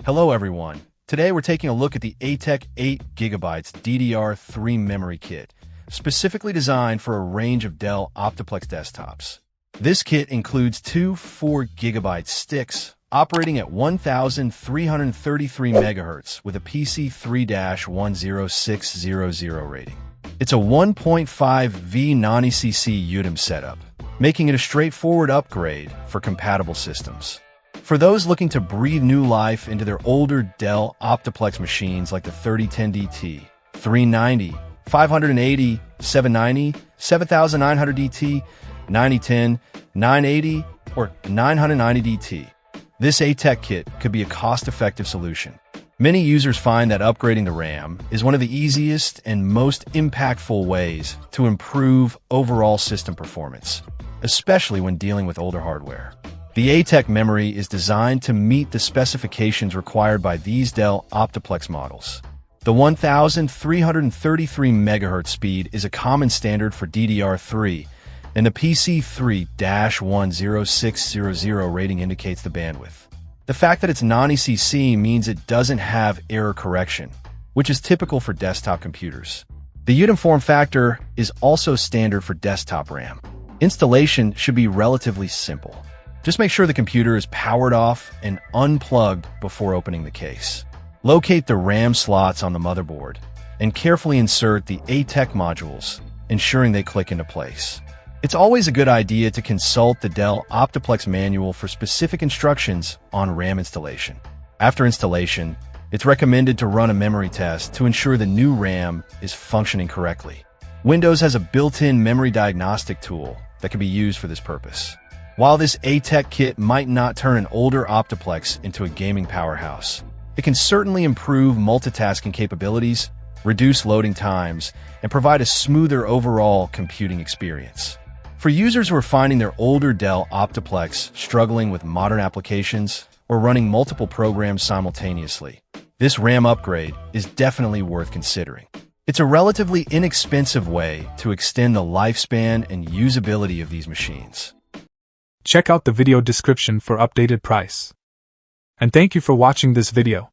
Hello everyone. Today we're taking a look at the ATEC 8GB DDR3 memory kit, specifically designed for a range of Dell OptiPlex desktops. This kit includes two 4GB sticks operating at 1333 MHz with a PC3-10600 rating. It's a 1.5V non-ECC UDIM setup, making it a straightforward upgrade for compatible systems. For those looking to breathe new life into their older Dell OptiPlex machines like the 3010DT, 390, 580, 790, 7900DT, 9010, 980, or 990DT, this ATEC kit could be a cost-effective solution. Many users find that upgrading the RAM is one of the easiest and most impactful ways to improve overall system performance, especially when dealing with older hardware. The ATEC memory is designed to meet the specifications required by these Dell OptiPlex models. The 1333 MHz speed is a common standard for DDR3, and the PC3-10600 rating indicates the bandwidth. The fact that it's non-ECC means it doesn't have error correction, which is typical for desktop computers. The UDIM form factor is also standard for desktop RAM. Installation should be relatively simple. Just make sure the computer is powered off and unplugged before opening the case. Locate the RAM slots on the motherboard and carefully insert the ATEC modules, ensuring they click into place. It's always a good idea to consult the Dell OptiPlex manual for specific instructions on RAM installation. After installation, it's recommended to run a memory test to ensure the new RAM is functioning correctly. Windows has a built-in memory diagnostic tool that can be used for this purpose. While this ATEC kit might not turn an older OptiPlex into a gaming powerhouse, it can certainly improve multitasking capabilities, reduce loading times, and provide a smoother overall computing experience. For users who are finding their older Dell OptiPlex struggling with modern applications or running multiple programs simultaneously, this RAM upgrade is definitely worth considering. It's a relatively inexpensive way to extend the lifespan and usability of these machines. Check out the video description for updated price. And thank you for watching this video.